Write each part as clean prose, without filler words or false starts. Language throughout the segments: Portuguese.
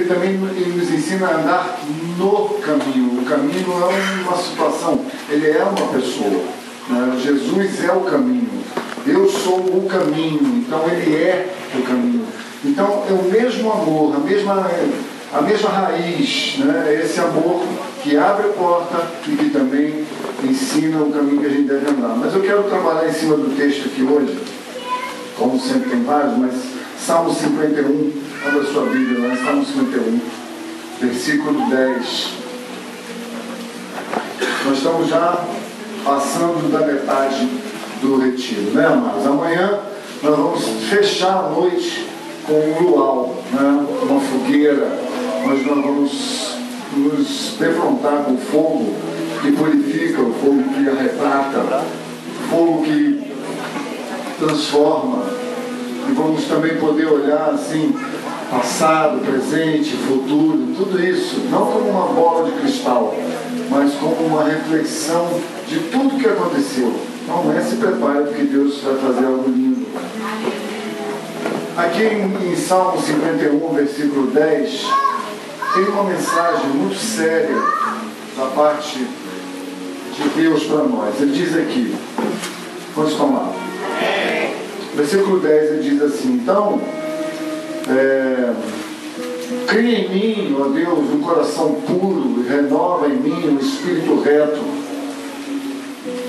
também nos ensina a andar no caminho. O caminho não é uma situação, ele é uma pessoa, né? Jesus é o caminho. Eu sou o caminho, então ele é o caminho. Então é o mesmo amor, a mesma raiz, né? É esse amor que abre a porta e que também ensina o caminho que a gente deve andar. Mas eu quero trabalhar em cima do texto aqui hoje, como sempre tem vários, mas Salmo 51, abra sua Bíblia lá, Salmo 51, versículo 10. Nós estamos já passando da metade do retiro, né, amados? Amanhã nós vamos fechar a noite com um luau, né? Uma fogueira, nós vamos nos defrontar com o fogo que purifica, o fogo que arrebata, o fogo que transforma, e vamos também poder olhar assim, passado, presente, futuro, tudo isso, não como uma bola de cristal, mas como uma reflexão de tudo que aconteceu. Então, se prepare, porque Deus vai fazer algo lindo. Aqui em Salmo 51, versículo 10, tem uma mensagem muito séria da parte de Deus para nós. Ele diz aqui, vamos tomar. Versículo 10, ele diz assim: então, cria em mim, ó Deus, um coração puro, e renova em mim um espírito reto.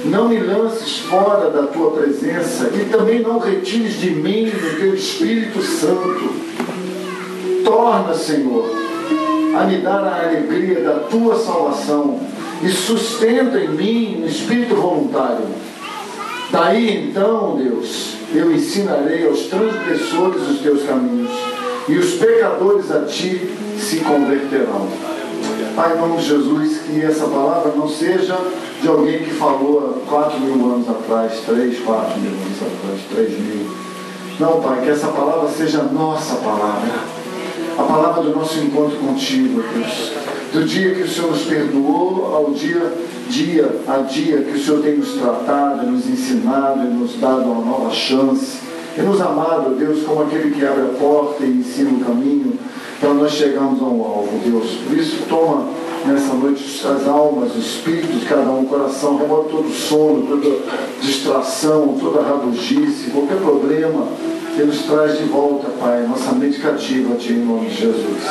Não me lances fora da tua presença, e também não retires de mim o teu Espírito Santo. Torna, Senhor, a me dar a alegria da tua salvação, e sustenta em mim um espírito voluntário. Daí então, Deus, eu ensinarei aos transgressores os teus caminhos, e os pecadores a ti se converterão. Pai, em nome de Jesus, que essa palavra não seja de alguém que falou há 4.000 anos atrás, 3.000, 4.000 anos atrás, 3.000. Não, Pai, que essa palavra seja a nossa palavra, a palavra do nosso encontro contigo, Deus. Do dia que o Senhor nos perdoou ao dia a dia que o Senhor tem nos tratado, nos ensinado e nos dado uma nova chance, e nos amado, Deus, como aquele que abre a porta e ensina o caminho para nós chegarmos a um alvo, Deus. Por isso, toma nessa noite as almas, os espíritos de cada um, o coração, remove todo sono, toda distração, toda rabugice, qualquer problema, que nos traz de volta, Pai, nossa mente cativa a Ti, em nome de Jesus.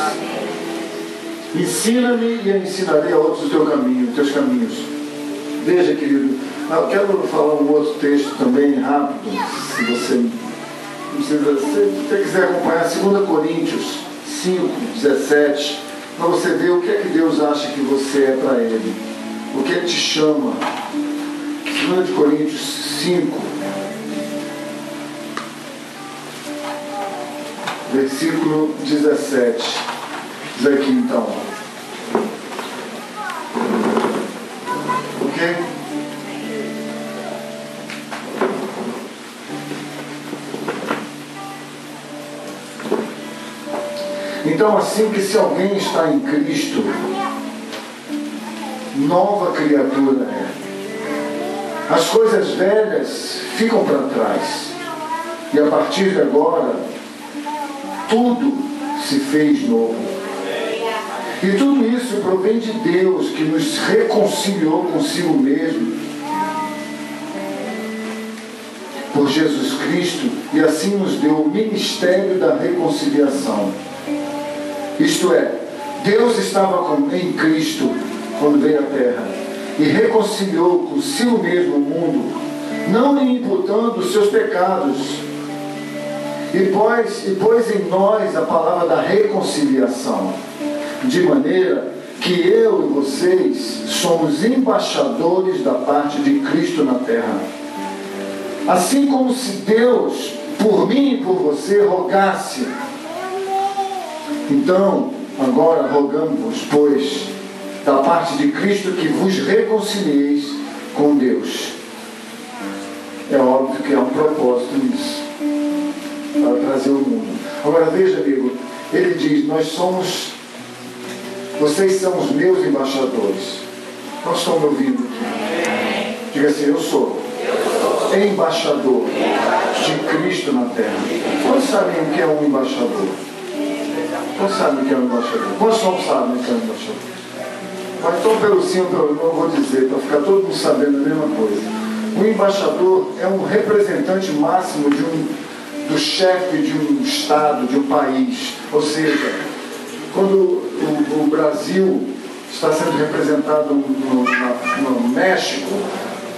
Ensina-me e eu ensinarei a outros o teu caminho, os teus caminhos. Veja, querido, eu quero falar um outro texto também, rápido, se você quiser acompanhar, 2 Coríntios 5, 17, para você ver o que é que Deus acha que você é para Ele, o que Ele te chama. 2 Coríntios 5, versículo 17, diz aqui então, ok? Então, assim que se alguém está em Cristo, nova criatura é. As coisas velhas ficam para trás, e a partir de agora, tudo se fez novo. E tudo isso provém de Deus, que nos reconciliou consigo mesmo por Jesus Cristo, e assim nos deu o ministério da reconciliação. Isto é, Deus estava em Cristo quando veio à terra e reconciliou consigo mesmo o mundo, não lhe imputando os seus pecados, e pôs em nós a palavra da reconciliação, de maneira que eu e vocês somos embaixadores da parte de Cristo na terra. Assim como se Deus, por mim e por você, rogasse. Então, agora rogamos-vos, pois, da parte de Cristo, que vos reconcilieis com Deus. É óbvio que há um propósito nisso, para trazer o mundo. Agora veja, amigo, ele diz, vocês são os meus embaixadores. Não estão me ouvindo aqui? Diga assim, eu sou embaixador de Cristo na terra. Quantos sabem o que é um embaixador? Quantos sabem que é um embaixador? Quantos não sabem que é um embaixador? Mas então, pelo simples, eu não vou dizer, para ficar todo mundo sabendo a mesma coisa. O embaixador é um representante máximo do chefe de um estado, de um país. Ou seja, quando o Brasil está sendo representado no México,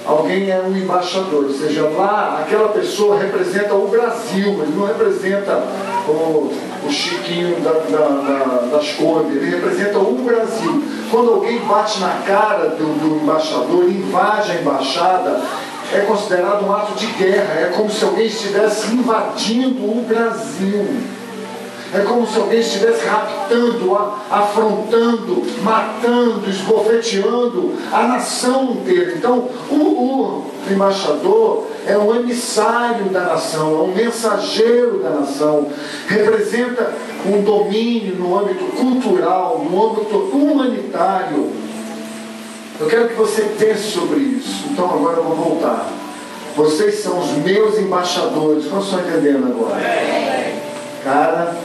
alguém é um embaixador, ou seja, lá aquela pessoa representa o Brasil, ele não representa o Chiquinho das Couves, ele representa o Brasil. Quando alguém bate na cara do embaixador, invade a embaixada, é considerado um ato de guerra, é como se alguém estivesse invadindo o Brasil. É como se alguém estivesse raptando, afrontando, matando, esbofeteando a nação inteira. Então, o embaixador é um emissário da nação, é um mensageiro da nação. Representa um domínio no âmbito cultural, no âmbito humanitário. Eu quero que você pense sobre isso. Então, agora eu vou voltar. Vocês são os meus embaixadores. Como estão entendendo agora? Cara,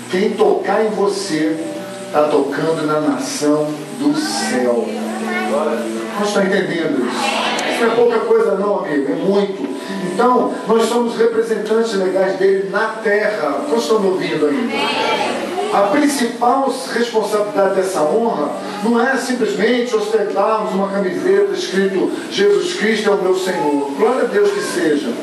quem tocar em você está tocando na nação do céu. Não está entendendo isso? Isso não é pouca coisa não, amigo, é muito. Então, nós somos representantes legais dele na terra. Vocês estão me ouvindo ainda? A principal responsabilidade dessa honra não é simplesmente ostentarmos uma camiseta escrito Jesus Cristo é o meu Senhor. Glória a Deus que seja.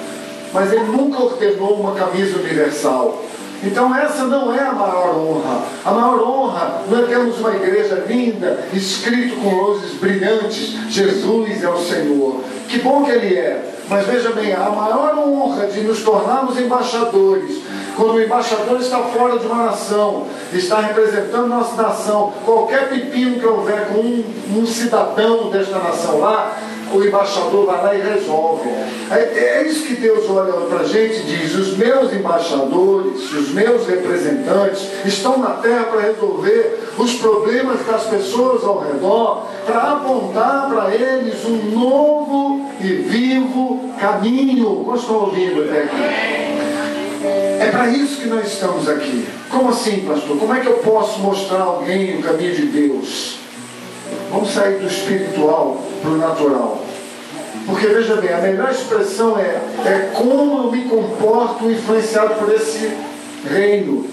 Mas ele nunca ordenou uma camisa universal. Então essa não é a maior honra. A maior honra não é termos uma igreja linda, escrito com luzes brilhantes, Jesus é o Senhor. Que bom que Ele é. Mas veja bem, a maior honra de nos tornarmos embaixadores, quando o embaixador está fora de uma nação, está representando nossa nação, qualquer pepino que houver com um cidadão desta nação lá, o embaixador vai lá e resolve. É isso que Deus olha para a gente e diz: os meus embaixadores, os meus representantes estão na terra para resolver os problemas das pessoas ao redor, para apontar para eles um novo e vivo caminho. Como estão ouvindo até aqui? É para isso que nós estamos aqui. Como assim, pastor? Como é que eu posso mostrar a alguém o caminho de Deus? Vamos sair do espiritual para o natural. Porque veja bem, a melhor expressão é como eu me comporto influenciado por esse reino.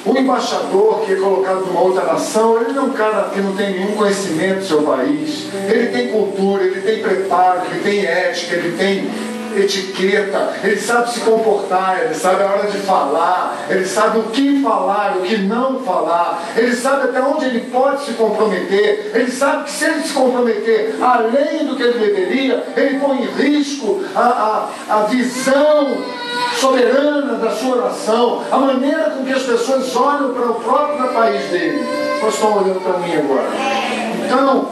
O embaixador que é colocado numa outra nação, ele não é um cara que não tem nenhum conhecimento do seu país. Ele tem cultura, ele tem preparo, ele tem ética, ele tem etiqueta, ele sabe se comportar, ele sabe a hora de falar, ele sabe o que falar, o que não falar, ele sabe até onde ele pode se comprometer, ele sabe que se ele se comprometer além do que ele deveria, ele põe em risco a visão soberana da sua nação, a maneira com que as pessoas olham para o próprio país dele. Vocês estão olhando para mim agora. Então,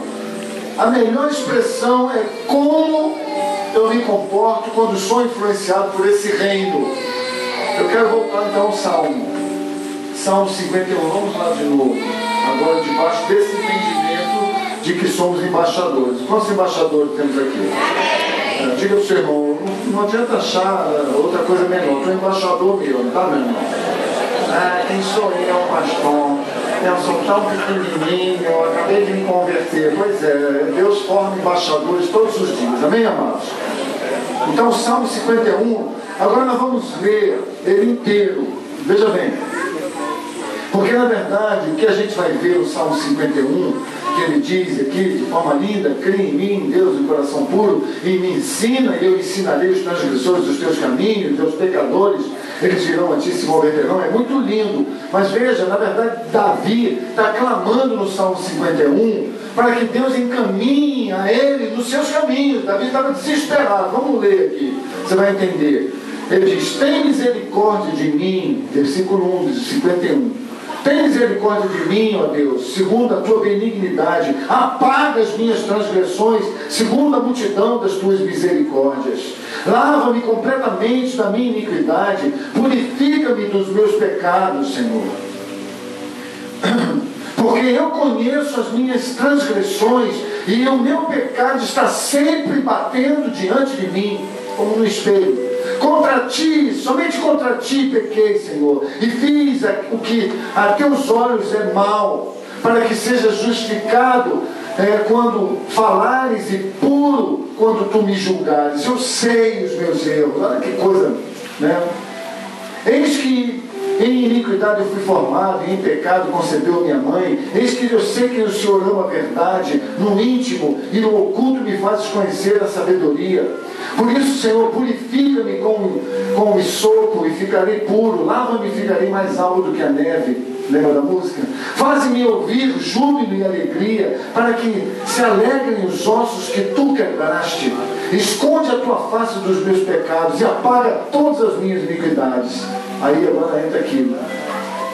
a melhor expressão é como eu me comporto quando sou influenciado por esse reino. Eu quero voltar então ao Salmo 51, vamos lá de novo, agora debaixo desse entendimento de que somos embaixadores. Quantos embaixadores temos aqui? Diga para o seu irmão, não adianta achar outra coisa menor, tu é embaixador meu, tá, meu irmão? Quem sou eu, pastor? Eu sou tão pequenininho, eu acabei de me converter. Pois é, Deus forma embaixadores todos os dias, amém, amados? Então, o Salmo 51, agora nós vamos ler ele inteiro. Veja bem, porque na verdade, o que a gente vai ver no Salmo 51, que ele diz aqui de forma linda: crê em mim, Deus, de coração puro, e me ensina, e eu ensinarei os transgressores dos teus caminhos, os pecadores, eles virão a ti, se converterão. É muito lindo, mas veja, na verdade, Davi está clamando no Salmo 51 para que Deus encaminhe a ele nos seus caminhos. Davi estava desesperado. Vamos ler aqui, você vai entender. Ele diz: tem misericórdia de mim, versículo 1 de 51. Tem misericórdia de mim, ó Deus, segundo a tua benignidade. Apaga as minhas transgressões, segundo a multidão das tuas misericórdias. Lava-me completamente da minha iniquidade. Purifica-me dos meus pecados, Senhor. Porque eu conheço as minhas transgressões e o meu pecado está sempre batendo diante de mim, como no espelho. Contra ti, somente contra ti pequei, Senhor, e fiz o que a teus olhos é mal, para que seja justificado quando falares e puro quando tu me julgares. Eu sei os meus erros. Olha que coisa, né? Eis que em iniquidade eu fui formado, e em pecado concebeu minha mãe. Eis que eu sei que o Senhor ama a verdade, no íntimo e no oculto me fazes conhecer a sabedoria. Por isso, Senhor, purifica-me com o sopo e ficarei puro. Lava-me e ficarei mais alvo do que a neve. Lembra da música? Faze-me ouvir júbilo e alegria, para que se alegrem os ossos que tu quebraste. Esconde a tua face dos meus pecados e apaga todas as minhas iniquidades. Aí agora entra aqui.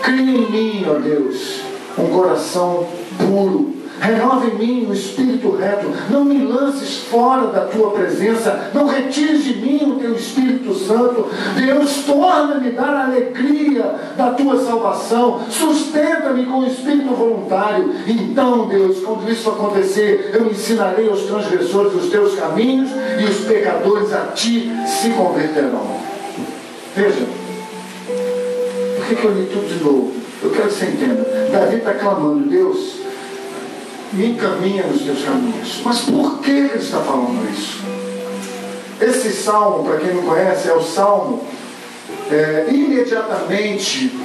Cria em mim, ó Deus, um coração puro. Renova em mim um espírito reto. Não me lances fora da tua presença. Não retires de mim o teu Espírito Santo. Deus, torna-me dar a alegria da tua salvação. Sustenta-me com o espírito voluntário. Então, Deus, quando isso acontecer, eu ensinarei aos transgressores os teus caminhos, e os pecadores a ti se converterão. Veja, por que eu li tudo de novo? Eu quero que você entenda. Davi está clamando: Deus, me encaminha nos teus caminhos. Mas por que ele está falando isso? Esse salmo, para quem não conhece, é o salmo imediatamente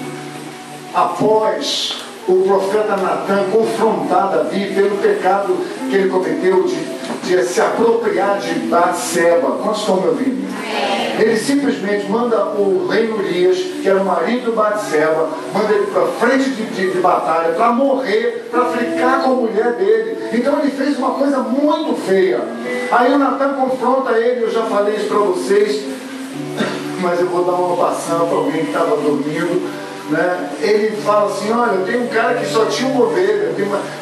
após o profeta Natan confrontar Davi pelo pecado que ele cometeu de se apropriar de Batseba. Quantos estão me ouvindo? Ele simplesmente manda o rei Urias, que era o marido de Batseba, manda ele para frente de batalha, para morrer, para ficar com a mulher dele. Então ele fez uma coisa muito feia. Aí o Natan confronta ele. Eu já falei isso para vocês, mas eu vou dar uma passão para alguém que estava dormindo, né? Ele fala assim: olha, tem um cara que só tinha uma ovelha,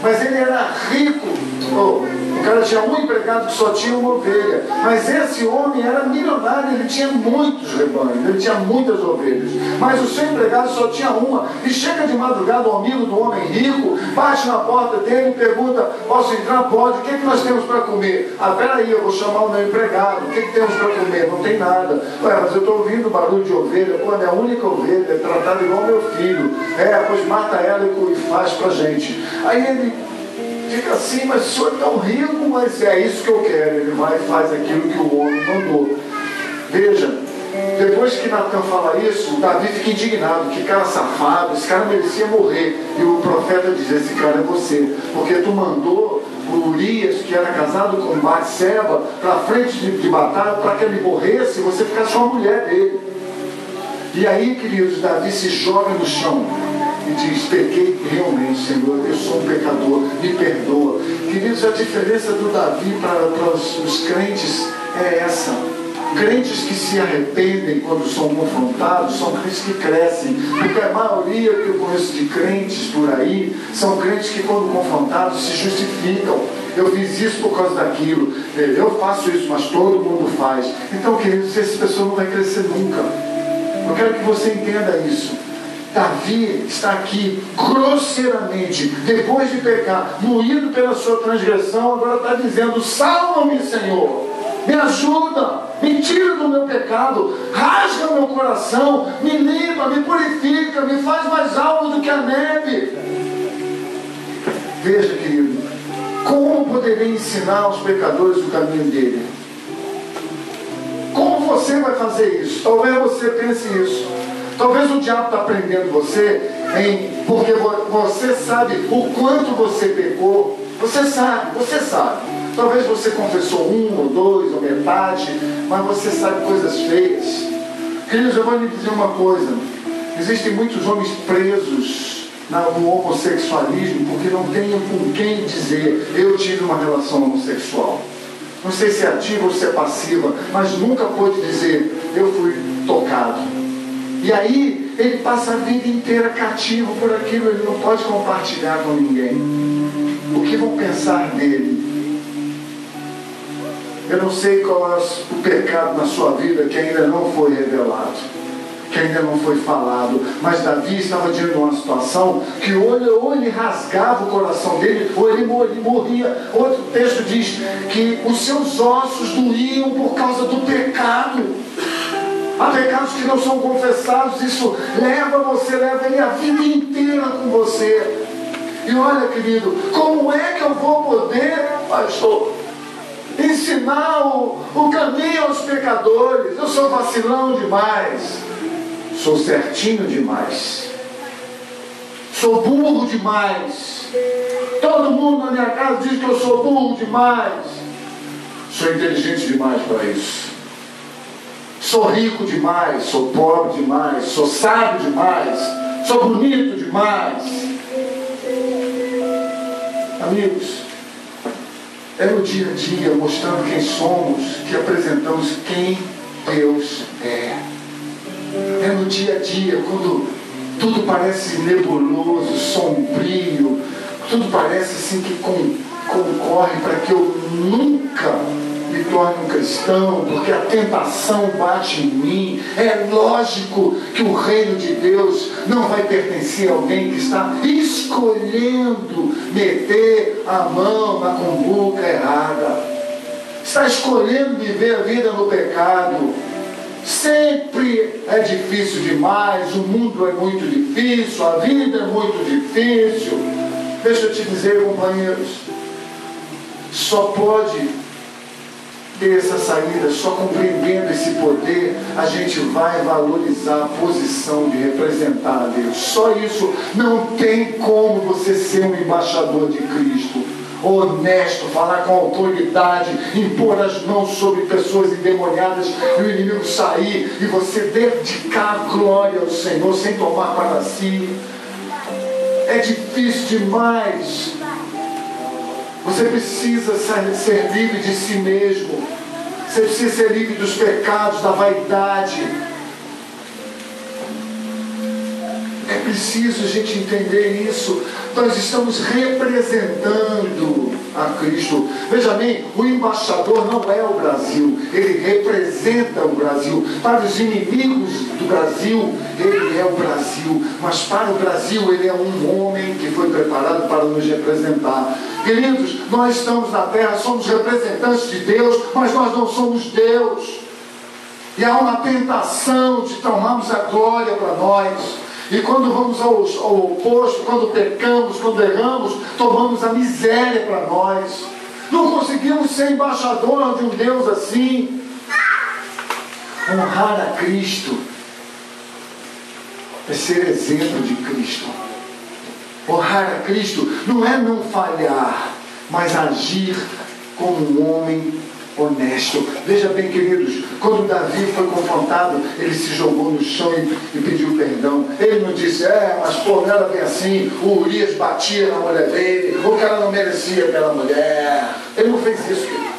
mas ele era rico. O cara tinha um empregado que só tinha uma ovelha, mas esse homem era milionário, ele tinha muitos rebanhos, ele tinha muitas ovelhas, mas o seu empregado só tinha uma. E chega de madrugada um amigo do homem rico, bate na porta dele e pergunta: posso entrar? Pode. O que nós temos para comer? Ah, peraí, eu vou chamar o meu empregado. O que temos para comer? Não tem nada. Ué, mas eu estou ouvindo barulho de ovelha. Pô, é minha única ovelha, é tratada igual meu filho. Pois mata ela e faz pra gente. Aí ele fica assim: mas o senhor é tão rico, mas é isso que eu quero. Ele vai e faz aquilo que o homem mandou. Veja, depois que Natan fala isso, Davi fica indignado: que cara safado, esse cara merecia morrer. E o profeta diz: esse cara é você, porque tu mandou o Urias, que era casado com Batseba, para frente de batalha, para que ele morresse e você ficasse com a mulher dele. E aí, queridos, Davi se joga no chão e diz: pequei realmente, Senhor, eu sou um pecador, me perdoa. Queridos, a diferença do Davi para os crentes é essa. Crentes que se arrependem quando são confrontados são crentes que crescem, porque a maioria que eu conheço de crentes por aí são crentes que, quando confrontados, se justificam. Eu fiz isso por causa daquilo, eu faço isso, mas todo mundo faz. Então, queridos, essa pessoa não vai crescer nunca. Eu quero que você entenda isso. Davi está aqui grosseiramente, depois de pecar, moído pela sua transgressão, agora está dizendo: salva-me, Senhor, me ajuda, me tira do meu pecado, rasga meu coração, me limpa, me purifica, me faz mais alvo do que a neve. Veja, querido, como poderei ensinar aos pecadores o caminho dele? Como você vai fazer isso? Talvez você pense isso. Talvez o diabo está prendendo você, porque você sabe o quanto você pecou. Você sabe. Talvez você confessou 1 ou 2 ou metade, mas você sabe coisas feias. Queridos, eu vou lhe dizer uma coisa: existem muitos homens presos no homossexualismo porque não têm com quem dizer: eu tive uma relação homossexual. Não sei se é ativa ou se é passiva, mas nunca pôde dizer: eu fui tocado. E aí ele passa a vida inteira cativo por aquilo, ele não pode compartilhar com ninguém. O que vão pensar dele? Eu não sei qual é o pecado na sua vida que ainda não foi revelado, que ainda não foi falado, mas Davi estava diante de uma situação que ou ele rasgava o coração dele, ou ele morria. Outro texto diz que os seus ossos doíam por causa do pecado. Há pecados que não são confessados. Isso leva ele a vida inteira com você. E olha, querido, como é que eu vou poder, pastor, ensinar o caminho aos pecadores? Eu sou vacilão demais, sou certinho demais, sou burro demais. Todo mundo na minha casa diz que eu sou burro demais. Sou inteligente demais para isso. Sou rico demais, sou pobre demais, sou sábio demais, sou bonito demais. Amigos, é no dia a dia, mostrando quem somos, que apresentamos quem Deus é. É no dia a dia, quando tudo parece nebuloso, sombrio, tudo parece assim que concorre para que eu nunca me torne um cristão, porque a tentação bate em mim. É lógico que o reino de Deus não vai pertencer a alguém que está escolhendo meter a mão na cumbuca errada, está escolhendo viver a vida no pecado. Sempre é difícil demais, o mundo é muito difícil, a vida é muito difícil. Deixa eu te dizer, companheiros, só pode ter essa saída, só compreendendo esse poder, a gente vai valorizar a posição de representar a Deus. Só isso. Não tem como você ser um embaixador de Cristo, honesto, falar com autoridade, impor as mãos sobre pessoas endemoniadas e o inimigo sair, e você dedicar a glória ao Senhor sem tomar para si. É difícil demais. Você precisa ser livre de si mesmo. Você precisa ser livre dos pecados, da vaidade. É preciso a gente entender isso. Nós estamos representando a Cristo. Veja bem, o embaixador não é o Brasil, ele representa o Brasil. Para os inimigos do Brasil, ele é o Brasil, mas para o Brasil ele é um homem que foi preparado para nos representar. Queridos, nós estamos na terra, somos representantes de Deus, mas nós não somos Deus. E há uma tentação de tomarmos a glória para nós. E quando vamos ao oposto, quando pecamos, quando erramos, tomamos a miséria para nós. Não conseguimos ser embaixador de um Deus assim. Honrar a Cristo é ser exemplo de Cristo. Honrar a Cristo não é não falhar, mas agir como um homem honesto. Veja bem, queridos, quando Davi foi confrontado, ele se jogou no chão e pediu perdão. Ele não disse, mas pô, não era bem assim, o Urias batia na mulher dele, o cara não merecia aquela mulher. Ele não fez isso, querido.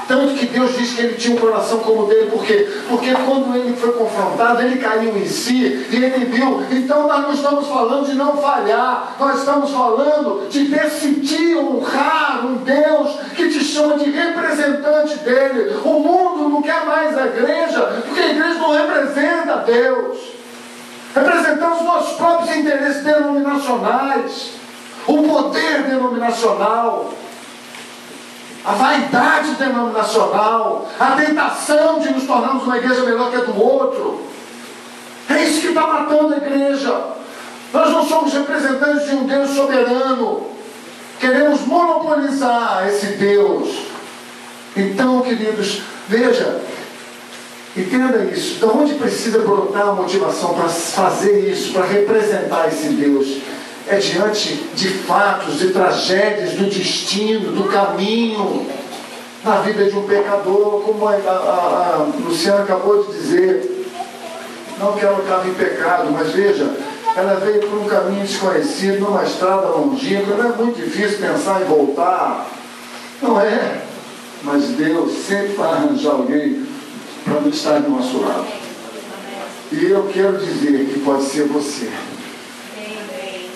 Tanto que Deus diz que ele tinha um coração como o dele. Por quê? Porque quando ele foi confrontado, ele caiu em si e ele viu. Então nós não estamos falando de não falhar, nós estamos falando de decidir honrar um Deus que te chama de representante dele. O mundo não quer mais a igreja, porque a igreja não representa Deus. Representamos nossos próprios interesses denominacionais, o poder denominacional, a vaidade denominacional, a tentação de nos tornarmos uma igreja melhor que a do outro. É isso que está matando a igreja. Nós não somos representantes de um Deus soberano. Queremos monopolizar esse Deus. Então, queridos, veja, entenda isso. De onde precisa brotar a motivação para fazer isso, para representar esse Deus? É diante de fatos, de tragédias, do destino, do caminho, na vida de um pecador, como a Luciana acabou de dizer. Não que ela estava em pecado, mas veja, ela veio por um caminho desconhecido, numa estrada longínqua. Não é muito difícil pensar em voltar, não é? Mas Deus sempre vai arranjar alguém para não estar do nosso lado. E eu quero dizer que pode ser você.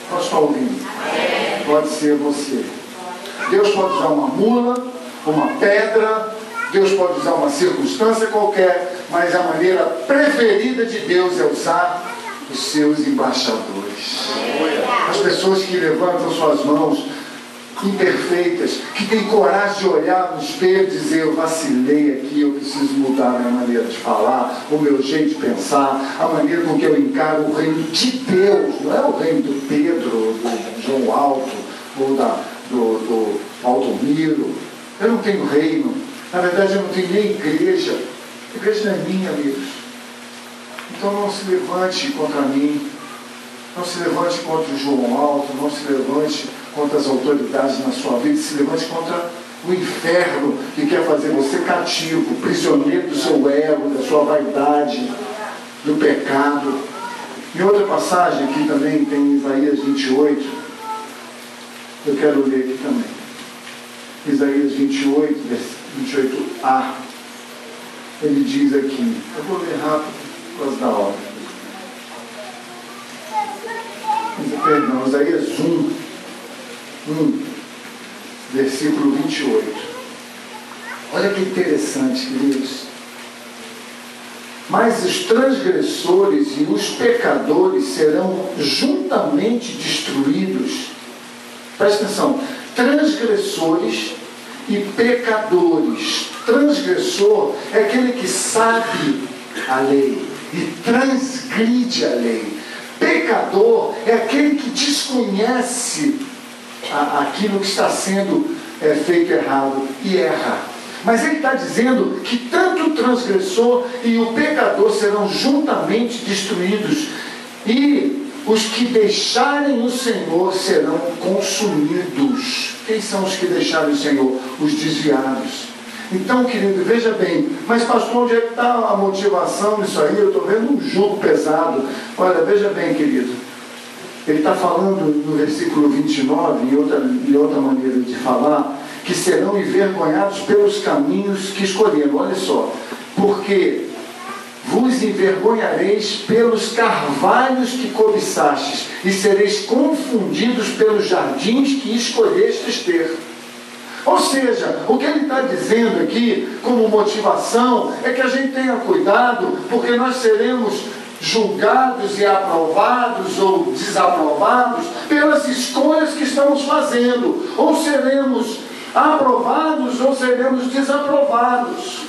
Pode estar ouvindo? Pode ser você. Deus pode usar uma mula, uma pedra, Deus pode usar uma circunstância qualquer, mas a maneira preferida de Deus é usar os seus embaixadores. As pessoas que levantam suas mãos imperfeitas, que têm coragem de olhar no espelho e dizer: eu vacilei aqui, eu preciso mudar a minha maneira de falar, o meu jeito de pensar, a maneira com que eu encaro o reino de Deus. Não é o reino do Pedro, do João Alto, ou do Altomiro. Eu não tenho reino. Na verdade, eu não tenho nem igreja. A igreja não é minha, amigos. Então não se levante contra mim. Não se levante contra o João Alto. Não se levante contra as autoridades na sua vida. Se levante contra o inferno que quer fazer você cativo, prisioneiro do seu ego, da sua vaidade, do pecado. Em outra passagem aqui também tem Isaías 28. Eu quero ler aqui também. Isaías 28, 28a. Ele diz aqui, eu vou ler rápido por causa da hora. Perdão, Isaías 1, versículo 28. Olha que interessante, queridos. Mas os transgressores e os pecadores serão juntamente destruídos. Presta atenção, transgressores e pecadores. Transgressor é aquele que sabe a lei e transgride a lei. Pecador é aquele que desconhece aquilo que está sendo feito errado e erra. Mas ele está dizendo que tanto o transgressor e o pecador serão juntamente destruídos, e os que deixarem o Senhor serão consumidos. Quem são os que deixarem o Senhor? Os desviados. Então, querido, veja bem, mas pastor, onde é que está a motivação nisso aí? Eu estou vendo um jugo pesado. Olha, veja bem, querido, ele está falando no versículo 29, em outra maneira de falar, que serão envergonhados pelos caminhos que escolheram. Olha só, porque vos envergonhareis pelos carvalhos que cobiçastes, e sereis confundidos pelos jardins que escolhestes ter. Ou seja, o que ele está dizendo aqui como motivação é que a gente tenha cuidado, porque nós seremos julgados e aprovados ou desaprovados pelas escolhas que estamos fazendo. Ou seremos aprovados ou seremos desaprovados.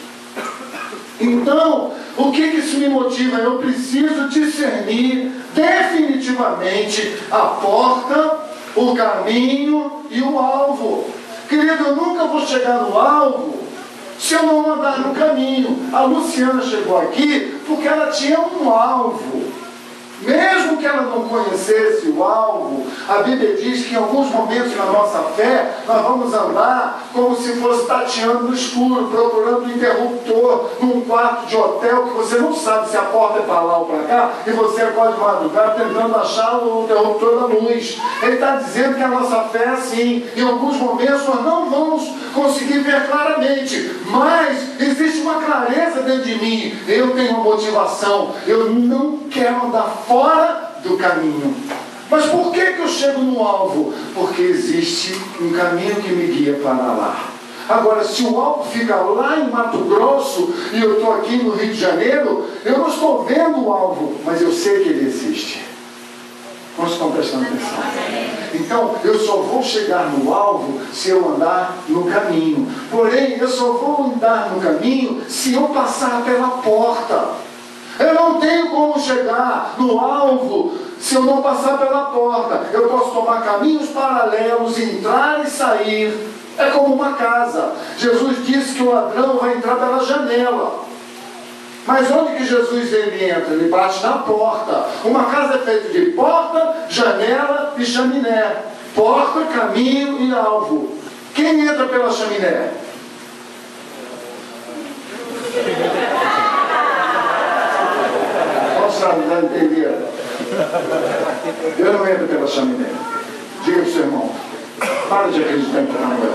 Então, o que isso me motiva? Eu preciso discernir definitivamente a porta, o caminho e o alvo. Querido, eu nunca vou chegar no alvo se eu não andar no caminho. A Luciana chegou aqui porque ela tinha um alvo. Mesmo que ela não conhecesse o alvo, a Bíblia diz que em alguns momentos na nossa fé, nós vamos andar como se fosse tateando no escuro, procurando um interruptor num quarto de hotel que você não sabe se a porta é para lá ou para cá, e você acorda de madrugada tentando achar o interruptor da luz. Ele está dizendo que a nossa fé é assim. Em alguns momentos nós não vamos conseguir ver claramente, mas existe uma clareza dentro de mim. Eu tenho uma motivação. Eu não quero andar fora do caminho. Mas por que eu chego no alvo? Porque existe um caminho que me guia para lá. Agora, se o alvo fica lá em Mato Grosso e eu estou aqui no Rio de Janeiro, eu não estou vendo o alvo, mas eu sei que ele existe. Nós estamos prestando atenção. Então, eu só vou chegar no alvo se eu andar no caminho. Porém, eu só vou andar no caminho se eu passar pela porta. Eu não tenho como chegar no alvo se eu não passar pela porta. Eu posso tomar caminhos paralelos, entrar e sair. É como uma casa. Jesus disse que o ladrão vai entrar pela janela. Mas onde que Jesus ele entra? Ele bate na porta. Uma casa é feita de porta, janela e chaminé. Porta, caminho e alvo. Quem entra pela chaminé? Não entenderam? Eu não entro pela chaminé. Diga para o seu irmão: para de acreditar em Papai Noel.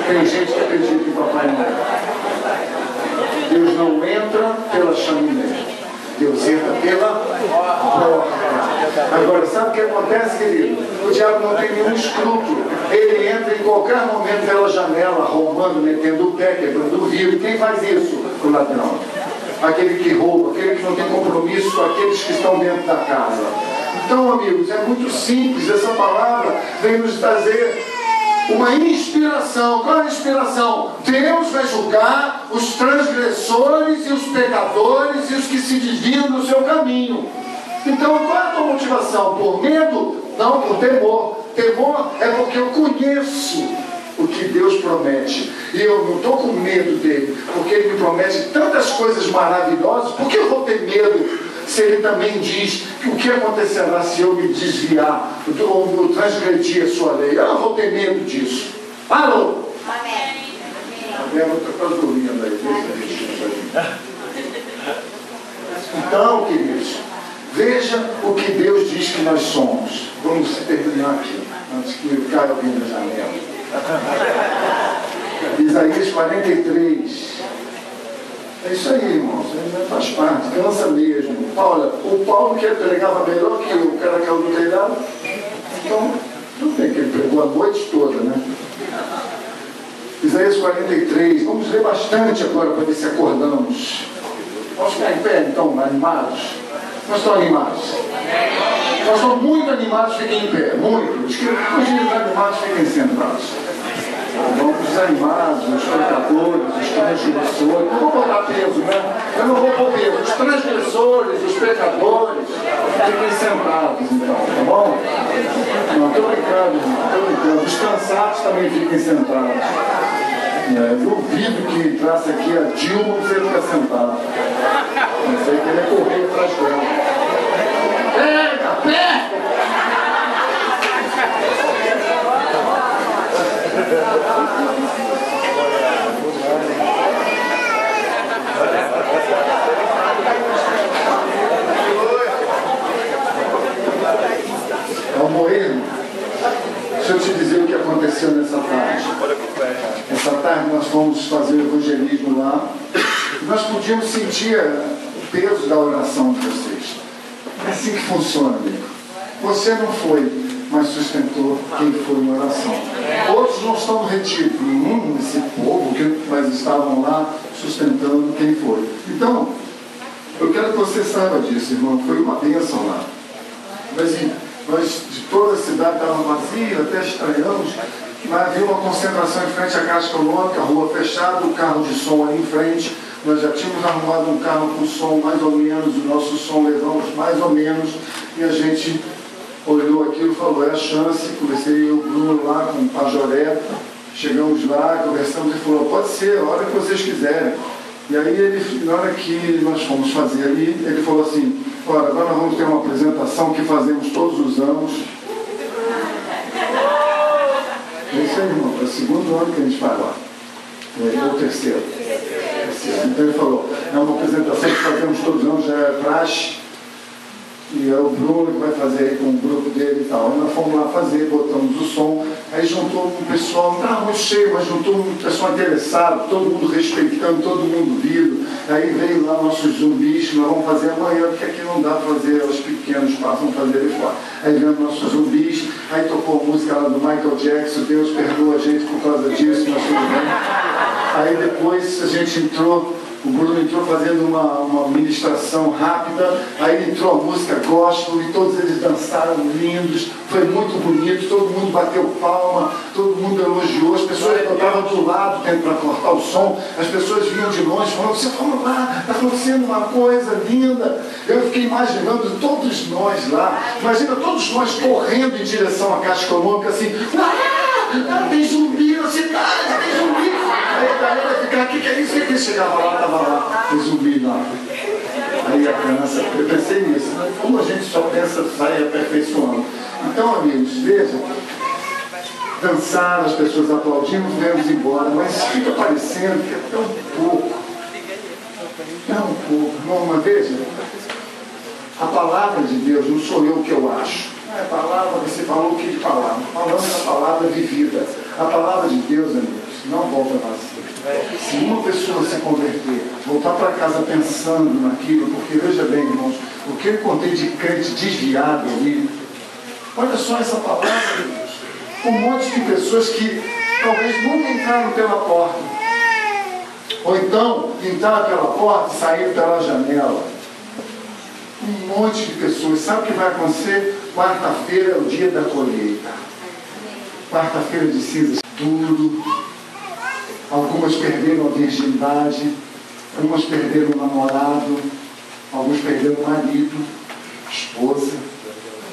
Tem gente que acredita em Papai Noel. Deus não entra pela chaminé, Deus entra pela porta. Agora, sabe o que acontece, querido? O diabo não tem nenhum escrúpulo. Ele entra em qualquer momento pela janela, roubando, metendo o pé, quebrando o vidro. Quem faz isso? O ladrão. Aquele que rouba, aquele que não tem compromisso com aqueles que estão dentro da casa. Então, amigos, é muito simples. Essa palavra vem nos trazer uma inspiração. Qual é a inspiração? Deus vai julgar os transgressores e os pecadores e os que se desviam do seu caminho. Então, qual é a tua motivação? Por medo? Não, por temor. Temor é porque eu conheço o que Deus promete. E eu não estou com medo dele, porque ele me promete tantas coisas maravilhosas. Por que eu vou ter medo se ele também diz que o que acontecerá se eu me desviar, ou transgredir a sua lei? Eu não vou ter medo disso. Alô? Amém. Eu estou quase dormindo aí. Então, queridos, veja o que Deus diz que nós somos. Vamos terminar aqui, antes que caia alguém na janela. Isaías 43. É isso aí, irmãos, faz parte, cansa mesmo. Olha, o Paulo que pregava melhor que eu, o cara caiu no telhado. Então, tudo bem que ele pregou a noite toda, né? Isaías 43, vamos ler bastante agora para ver se acordamos. Vamos ficar em pé, então, animados? Nós estamos animados? Nós estamos muito animados, fiquem em pé, muito. Os animados fiquem sentados. Vamos desanimados, os pecadores, os transgressores. Não vou botar peso, né? Eu não vou pôr peso. Os transgressores, os pecadores, fiquem sentados, então, tá bom? Não, estou brincando, estou brincando. Os cansados também fiquem sentados. Duvido que entrasse aqui a Dilma e você ficar sentado. Não sei que ele ia correr atrás dela. Pega, pega! Almoedo, deixa eu te dizer o que aconteceu nessa tarde. Essa tarde nós fomos fazer o evangelismo lá. Nós podíamos sentir o peso da oração de vocês. É assim que funciona, amigo. Você não foi, mas sustentou quem foi na oração. Outros não estão no retiro. Esse povo, mas estavam lá sustentando quem foi. Então, eu quero que você saiba disso, irmão. Foi uma bênção lá. Nós de toda a cidade estava vazia, até estranhamos. Mas havia uma concentração em frente à Caixa Econômica, a rua fechada, o carro de som ali em frente. Nós já tínhamos arrumado um carro com som mais ou menos, o nosso som levamos mais ou menos, e a gente olhou aquilo e falou, é a chance. Conversei eu e o Bruno lá com o Pajoré, chegamos lá, conversamos e falou, pode ser, a hora que vocês quiserem. E aí ele, na hora que nós fomos fazer ali, ele falou assim, olha, agora nós vamos ter uma apresentação que fazemos todos os anos. É isso aí, irmão, é o segundo ano que a gente faz lá. É o terceiro. Então ele falou, é uma apresentação que fazemos todos os anos, já é praxe. E é o Bruno que vai fazer aí com o grupo dele e tal. Aí nós fomos lá fazer, botamos o som, aí juntou um pessoal, não estava muito cheio, mas juntou um pessoal interessado, todo mundo respeitando, todo mundo vindo. Aí veio lá nossos zumbis, que nós vamos fazer amanhã, porque aqui não dá para fazer, os pequenos passam a fazer ali fora. Aí veio nossos zumbis, aí tocou a música lá do Michael Jackson, Deus perdoa a gente por causa disso, mas tudo bem. Aí depois a gente entrou, o Bruno entrou fazendo uma ministração rápida, aí entrou a música gospel e todos eles dançaram lindos, foi muito bonito, todo mundo bateu palma, todo mundo elogiou, as pessoas que estavam do lado para cortar o som, as pessoas vinham de longe falando, você vamos lá, está acontecendo uma coisa linda. Eu fiquei imaginando todos nós lá, imagina todos nós correndo em direção à Caixa Econômica assim, tem zumbi na cidade, tem zumbi. Aí a galera ficava, o que é isso? Que chegava lá, estava lá, tem zumbi lá. Aí a criança, eu pensei nisso, né? Como a gente só pensa, sai aperfeiçoando. Então, amigos, vejam, dançaram, as pessoas aplaudindo, viemos embora, mas fica parecendo que é tão pouco. Tão pouco. Não, mas veja, a palavra de Deus não sou eu que eu acho. É a palavra, você falou o que de palavra? Falamos da palavra vivida. A palavra de Deus, amigos, não volta vazia. Se uma pessoa se converter, voltar para casa pensando naquilo, porque veja bem, irmãos, o que eu encontrei de crente desviado ali, olha só essa palavra, irmãos. Um monte de pessoas que talvez nunca entraram pela porta, ou então entraram pela porta e saíram pela janela. um monte de pessoas. Sabe o que vai acontecer? Quarta-feira é o dia da colheita. Quarta-feira de cinzas, tudo. Algumas perderam a virgindade, algumas perderam o namorado, alguns perderam o marido, esposa,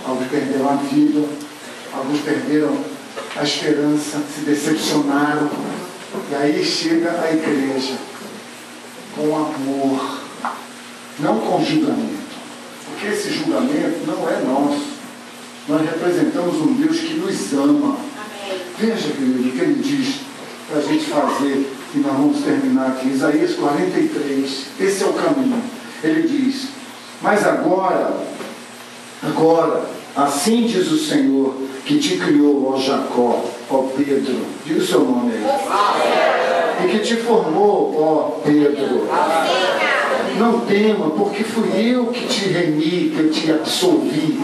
alguns perderam a vida, alguns perderam a esperança, se decepcionaram. E aí chega a igreja com amor, não com julgamento. Porque esse julgamento não é nosso. Nós representamos um Deus que nos ama. Veja, querido, o que ele diz para a gente fazer, e nós vamos terminar aqui. Isaías 43, esse é o caminho. Ele diz: mas agora, assim diz o Senhor, que te criou, ó Jacó, ó Pedro, diga o seu nome aí, e que te formou, ó Pedro. Não tema, porque fui eu que te remi, que eu te absolvi.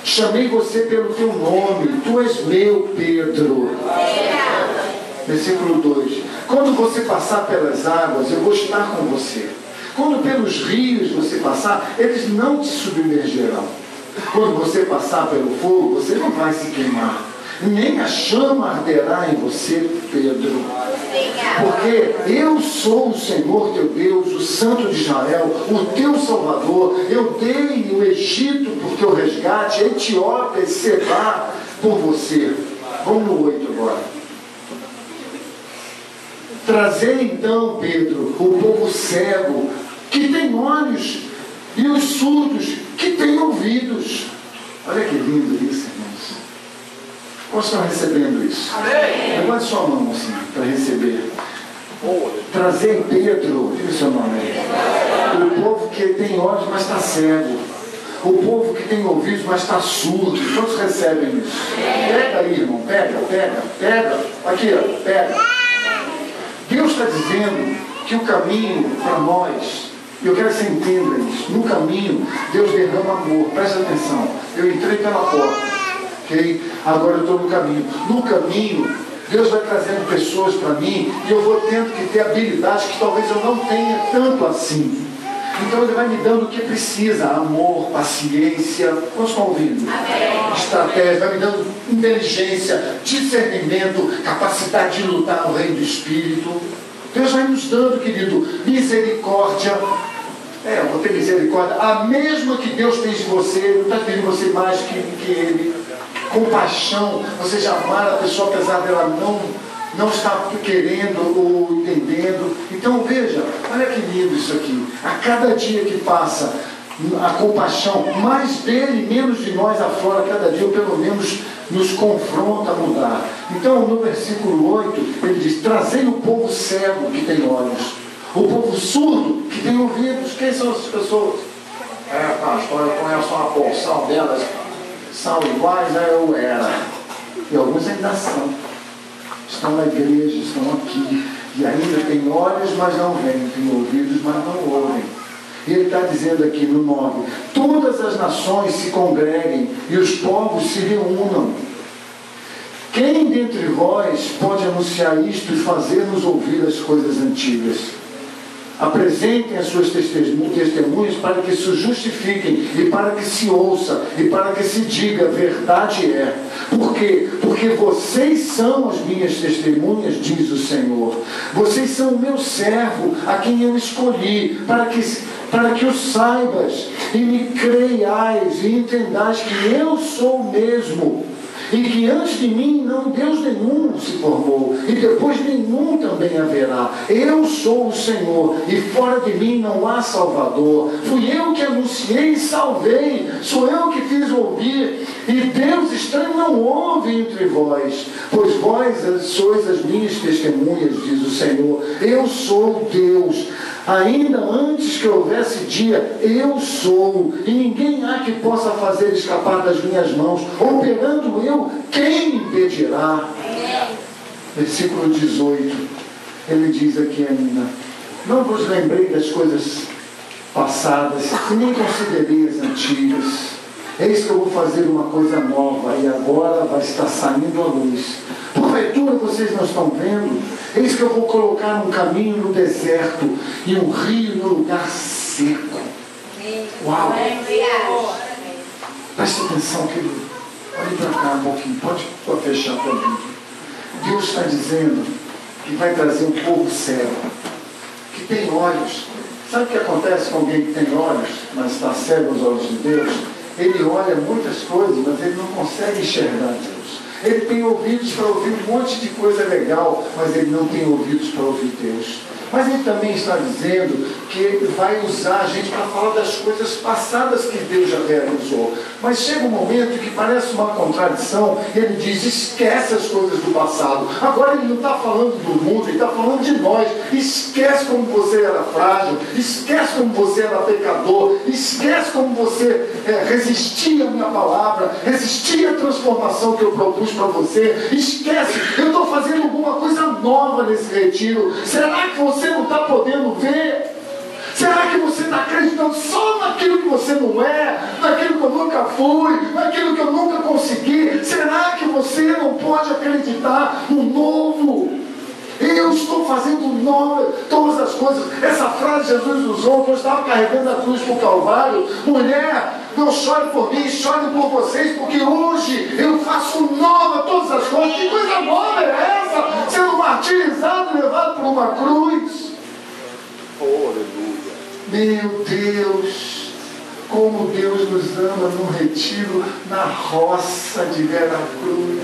Chamei você pelo teu nome, tu és meu, Pedro. Versículo 2: quando você passar pelas águas, eu vou estar com você. Quando pelos rios você passar, eles não te submergerão. Quando você passar pelo fogo, você não vai se queimar, nem a chama arderá em você, Pedro. Porque eu sou o Senhor teu Deus, o Santo de Israel, o teu Salvador. Eu dei o Egito por teu resgate, a Etiópia e Sebá por você. Vamos no 8 agora. Trazei então, Pedro, o povo cego, que tem olhos, e os surdos, que têm ouvidos. Olha que lindo isso, irmãos. Como estão recebendo isso? Levante sua mão assim, para receber. Trazei Pedro, diga o seu nome aí. O povo que tem olhos, mas está cego. O povo que tem ouvidos, mas está surdo. Todos recebem isso. Pega aí, irmão. Pega. Aqui, ó, pega. Deus está dizendo que o caminho para nós, eu quero que você entenda isso, no caminho Deus derrama amor. Presta atenção, eu entrei pela porta, ok? Agora eu estou no caminho. No caminho Deus vai trazendo pessoas para mim, e eu vou tendo que ter habilidades que talvez eu não tenha tanto assim. Então Ele vai me dando o que precisa: amor, paciência, nós estamos ouvindo? Estratégia, vai me dando inteligência, discernimento, capacidade de lutar no reino do Espírito. Deus vai nos dando, querido, misericórdia. Eu vou ter misericórdia, a mesma que Deus tem de você. Não está pedindo você mais que Ele. Compaixão, você já amar a pessoa apesar dela não está querendo ou entendendo. Então veja, olha que lindo isso aqui. A cada dia que passa, a compaixão, mais dele, menos de nós aflora cada dia, ou pelo menos nos confronta a mudar. Então no versículo 8 ele diz: trazei o povo cego que tem olhos, o povo surdo que tem ouvidos. Quem são essas pessoas? Pastor, eu conheço uma porção delas, são iguais a eu era, e alguns ainda são. Estão na igreja, estão aqui, e ainda tem olhos, mas não veem, tem ouvidos, mas não ouvem. E ele está dizendo aqui no 9: todas as nações se congreguem e os povos se reúnam. Quem dentre vós pode anunciar isto e fazer-nos ouvir as coisas antigas? Apresentem as suas testemunhas para que se justifiquem, e para que se ouça, e para que se diga: verdade é. Por quê? Porque vocês são as minhas testemunhas, diz o Senhor. Vocês são o meu servo, a quem eu escolhi, para que o saibas, e me creiais, e entendais que eu sou o mesmo, e que antes de mim não Deus nenhum se formou, e depois nenhum também haverá. Eu sou o Senhor, e fora de mim não há Salvador. Fui eu que anunciei e salvei, sou eu que fiz ouvir, e Deus estranho não ouve entre vós, pois vós sois as minhas testemunhas, diz o Senhor. Eu sou Deus, ainda antes que houvesse dia, eu sou, e ninguém há que possa fazer escapar das minhas mãos. Operando eu, quem me impedirá? Versículo 18, ele diz aqui ainda: não vos lembrei das coisas passadas, e nem considerei as antigas. Eis que eu vou fazer uma coisa nova, e agora vai estar saindo à luz. Porventura vocês não estão vendo? Eis que eu vou colocar um caminho no deserto, e um rio no lugar seco. Uau! Preste atenção, querido. Olhe para cá um pouquinho. Pode fechar para mim. Deus está dizendo que vai trazer um povo cego, que tem olhos. Sabe o que acontece com alguém que tem olhos, mas está cego aos olhos de Deus? Ele olha muitas coisas, mas ele não consegue enxergar Deus. Ele tem ouvidos para ouvir um monte de coisa legal, mas ele não tem ouvidos para ouvir Deus. Mas ele também está dizendo que ele vai usar a gente para falar das coisas passadas que Deus já realizou. Mas chega um momento que parece uma contradição, ele diz, esquece as coisas do passado. Agora ele não está falando do mundo, ele está falando de nós. Esquece como você era frágil, esquece como você era pecador, esquece como você resistia à minha palavra, resistia à transformação que eu propus para você. Esquece, eu estou fazendo alguma coisa nova nesse retiro. Será que você não está podendo ver? Será que você está acreditando só naquilo que você não é, naquilo que eu nunca fui, naquilo que eu nunca consegui? Será que você não pode acreditar no novo? Eu estou fazendo nova todas as coisas. Essa frase Jesus usou quando eu estava carregando a cruz para o Calvário. Mulher, não chore por mim, chore por vocês, porque hoje eu faço nova todas as coisas. Que coisa nova é essa? Sendo martirizado, levado por uma cruz. Oh, aleluia. Meu Deus, como Deus nos ama no retiro, na roça de Vera Cruz,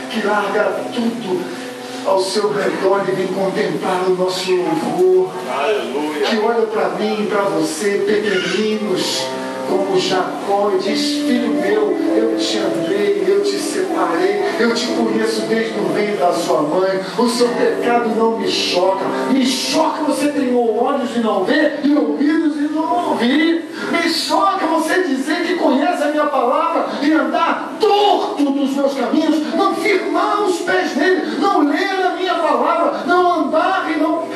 que larga tudo ao seu redor e vem contemplar o nosso louvor. Aleluia. Que olha para mim e para você, pequeninos, como Jacó, e diz, filho meu, eu te amei, eu te separei, eu te conheço desde o ventre da sua mãe, o seu pecado não me choca você ter olhos e não ver, e ouvidos e não ouvir, me choca você dizer que conhece a minha palavra e andar torto nos meus caminhos, não firmar os pés nele, não ler a minha palavra, não andar e não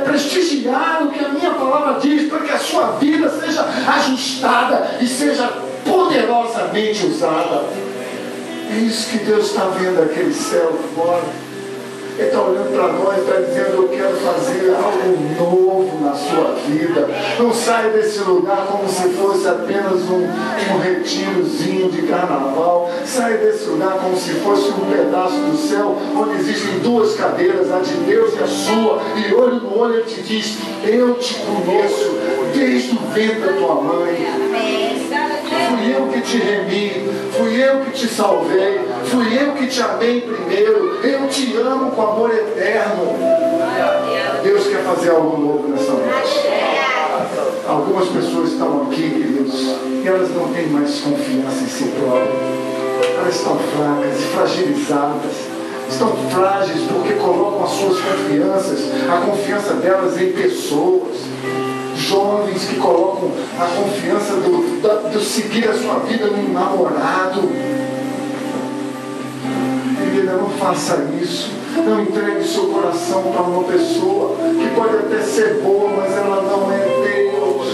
prestigiar o que a minha palavra diz, para que a sua vida seja ajustada e seja poderosamente usada. É isso que Deus está vendo aquele céu fora. Ele está olhando para nós, está dizendo, eu quero fazer algo novo na sua vida. Não saia desse lugar como se fosse apenas um retirozinho de carnaval. Saia desse lugar como se fosse um pedaço do céu, onde existem duas cadeiras, a de Deus e a sua. E olho no olho ele te diz, eu te conheço desde o ventre da tua mãe. Fui eu que te remi, fui eu que te salvei, fui eu que te amei primeiro, eu te amo com amor eterno. Deus quer fazer algo novo nessa noite. Algumas pessoas estão aqui, queridos, e elas não têm mais confiança em si próprias. Elas estão fracas e fragilizadas. Estão frágeis porque colocam as suas confianças, a confiança delas em pessoas. Jovens que colocam a confiança do seguir a sua vida num namorado. Querida, não faça isso. Não entregue seu coração para uma pessoa que pode até ser boa, mas ela não é Deus.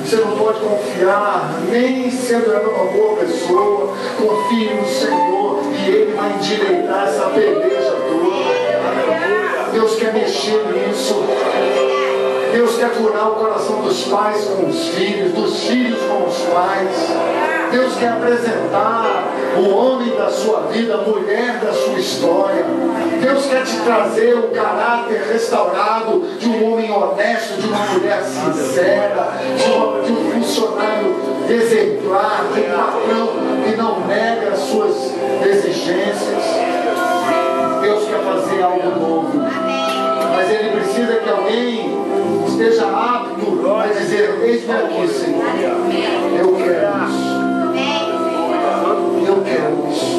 Você não pode confiar, nem sendo ela uma boa pessoa. Confie no Senhor e Ele vai endireitar essa peleja toda. Deus quer mexer nisso. Deus quer curar o coração dos pais com os filhos, dos filhos com os pais. Deus quer apresentar o homem da sua vida, a mulher da sua história. Deus quer te trazer o caráter restaurado de um homem honesto, de uma mulher sincera, de um funcionário exemplar, de um patrão que não nega as suas exigências. Deus quer fazer algo novo, mas Ele precisa que alguém esteja apto a dizer, eis-me aqui, Senhor, eu quero isso, eu quero isso,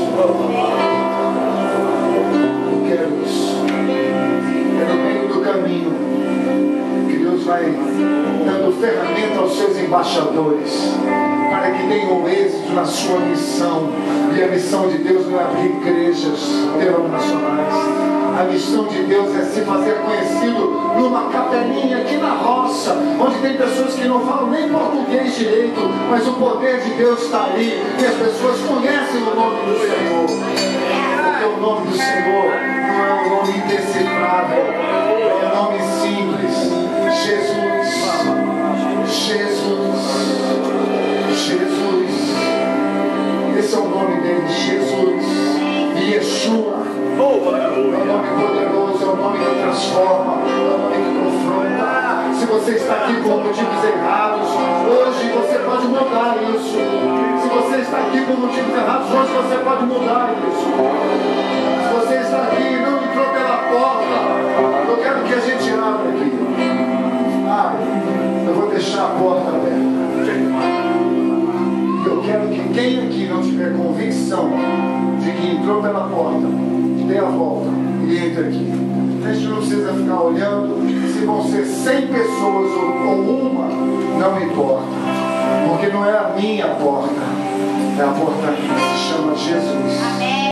eu quero isso. É no meio do caminho que Deus vai dando ferramenta aos seus embaixadores para que tenham êxito na sua missão. E a missão de Deus não é abrir igrejas denominacionais. A missão de Deus é se fazer conhecido numa capelinha aqui na roça, onde tem pessoas que não falam nem português direito, mas o poder de Deus está ali e as pessoas conhecem o nome do Senhor. Porque o nome do Senhor não é um nome indecifrável, é um nome simples. Jesus. transforma, é o nome que confronta. Se você está aqui por motivos errados, hoje você pode mudar isso. Se você está aqui por motivos errados, hoje você pode mudar isso. Se você está aqui e não entrou pela porta, eu quero que a gente abra aqui. Eu vou deixar a porta aberta. Eu quero que quem aqui não tiver convicção de que entrou pela porta, dê a volta e entre aqui. A gente não precisa ficar olhando se vão ser 100 pessoas ou uma, não importa. Porque não é a minha porta, é a porta que se chama Jesus.